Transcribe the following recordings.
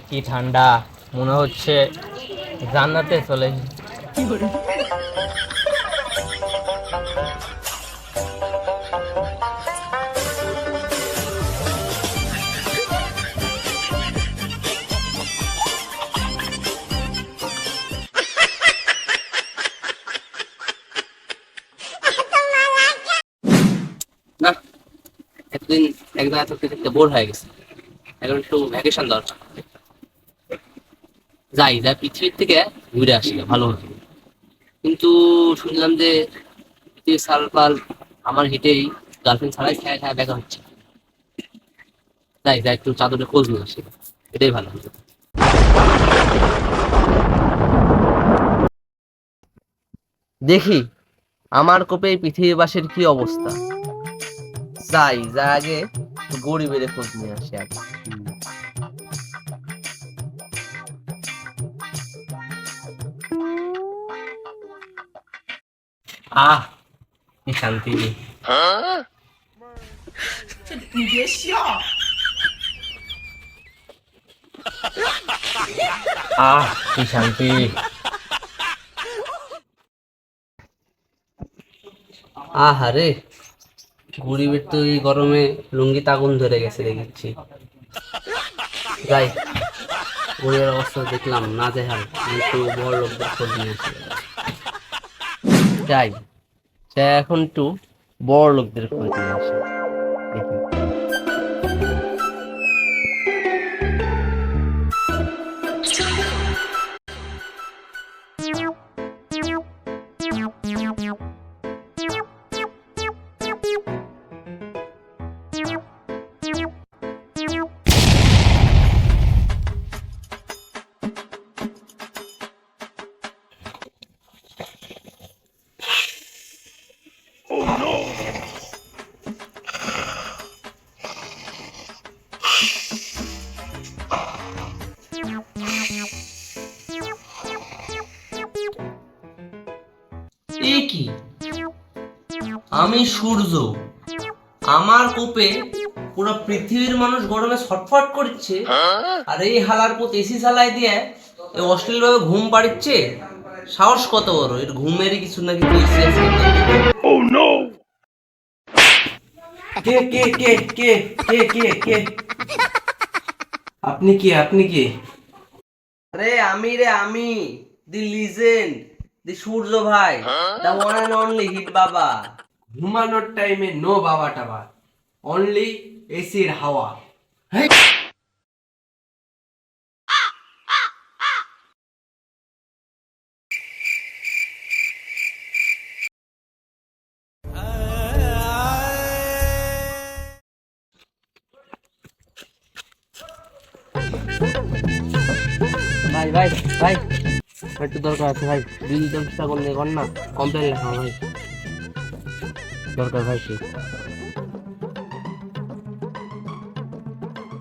কি ঠান্ডা, মনে হচ্ছে জান্নাতে চলে এসেছি। না, এতদিন এক জায়গায় থাকতে থাকতে বোর হয়ে গেছে। এখন একটু ভ্যাকেশন দরকার। যাই যাই পৃথিবীর থেকে ঘুরে আসি, ভালো হতো। কিন্তু শুনলাম যে পৃথিবীর সালপাল আমার হিটেই গার্লফ্রেন্ড ছাড়াই খায় খায় দেখা হচ্ছে। যাই যাই একটু চাদরে খোঁজ নিয়ে আসি, এটাই ভালো হতো। দেখি আমার কোপে পৃথিবীবাসীর কি অবস্থা। যাই যা আগে গরিবের খোঁজ নিয়ে আসি আগে। আহ কি শান্তি। কি শান্তি। আহারে, গরিবের তো এই গরমে লুঙ্গিতে আগুন ধরে গেছে দেখছি। যাই, গরিবের অবস্থা দেখলাম না দেখাল, একটু বড় লোকদের খোঁজ নিয়ে আসি। যাই যাই এখন একটু বড় লোকদের খোঁজ নিয়ে আসি, দেখি। এ কি, আমি সূর্য, আমার কোপে পুরো পৃথিবীর মানুষ গরমে ছটফট করছে, আর এই হালার পুত এসি চালাই দিয়ে অশ্লীল ভাবে ঘুম পাড়িচ্ছে। সাহস কত বড় এর, ঘুমেরই কিছু নাকি কইছে আজকে। Oh no! কে কে কে কে কে কে কে আপনি কে, আপনি কে? আরে আমি রে, আমি দি লিজেন্ড, দি সূর্য ভাই, the one and only hit বাবা। ঘুমানোর টাইমে নো বাবা টাবা, অনলি এসির হাওয়া। ভাই ভাই ভাই, একটু দরকার আছে ভাই, ডিজিটাল ছাগল নিয়ে কর না, কমপ্লেন লেখা ভাই, দরকার ভাই। সে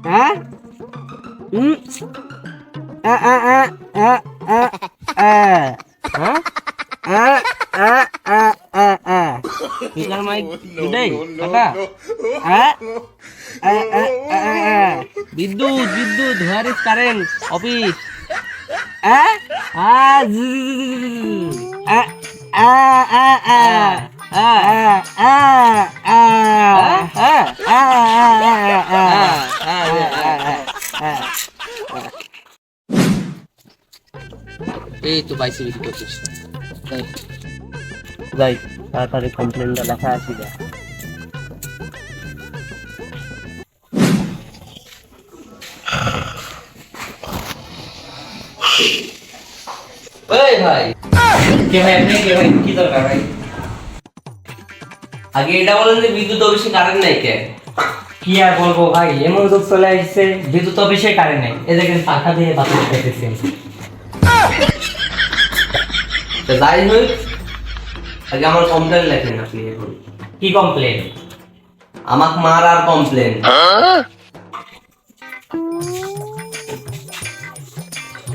হ্যাঁ বিদ্যুৎ বিদ্যুৎ, হোয়ার ইজ কারেন্ট অফিস। এই তো বাইসে বিক্রি করছিস। যাই তাড়াতাড়ি কমপ্লেনটা লেখা আসি যা। ভাই কে ভাই, আপনি কে ভাই, কি দরকার ভাই? আগে এটা বলেন যে বিদ্যুৎ অফিসে কারেন্ট নাই কে? কি আর বলবো ভাই, এমন যুগ চলে আসছে বিদ্যুৎ অফিসে কারেন্ট নেই, এই দেখেন পাখা দিয়ে বাতাস পেতেছি। যাই হোক, আগে আমার কমপ্লেন লেখেন আপনি। এখন কি কমপ্লেন? আমাকে মার আর কমপ্লেন।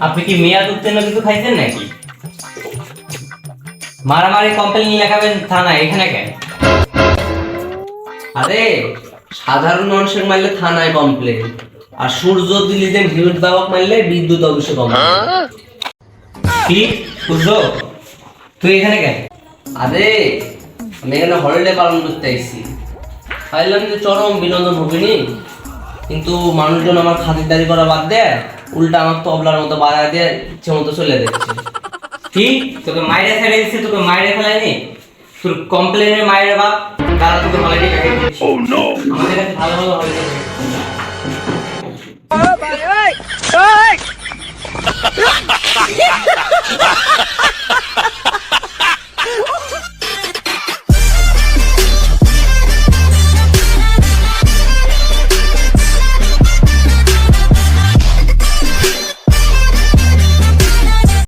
আপনি কি মেয়াদ উত্তীর্ণ কিছু খাইছেন নাকি? মারামারি কমপ্লেন লেখাবেন থানায়, এখানে কেন? আরে সাধারণ মানুষের মারলে থানায় কমপ্লেন, আর সূর্য দিলি যে বিদ্যুৎ বাবক মারলে বিদ্যুৎ অবশ্য কম কি সূর্য, তুই এখানে কেন? আরে আমি এখানে হলিডে পালন করতে আইছি, ভাবলাম যে চরম বিনোদন হবে নি, কিন্তু মানুষজন আমার খাতিরদারি করা বাদ দেয়, উল্টা আমার তবলার মতো বাজায় দিয়ে ইচ্ছে মতো চলে যাচ্ছে। কি তোকে মাইরে ছেড়ে দিচ্ছে, তোকে মাইরে ফেলায়নি? তোর কমপ্লেনের মায়ের বাপ তারা তোকে হলিডে কাটিয়ে দিচ্ছে। আমাদের কাছে ভালো ভালো হলিডে Hey!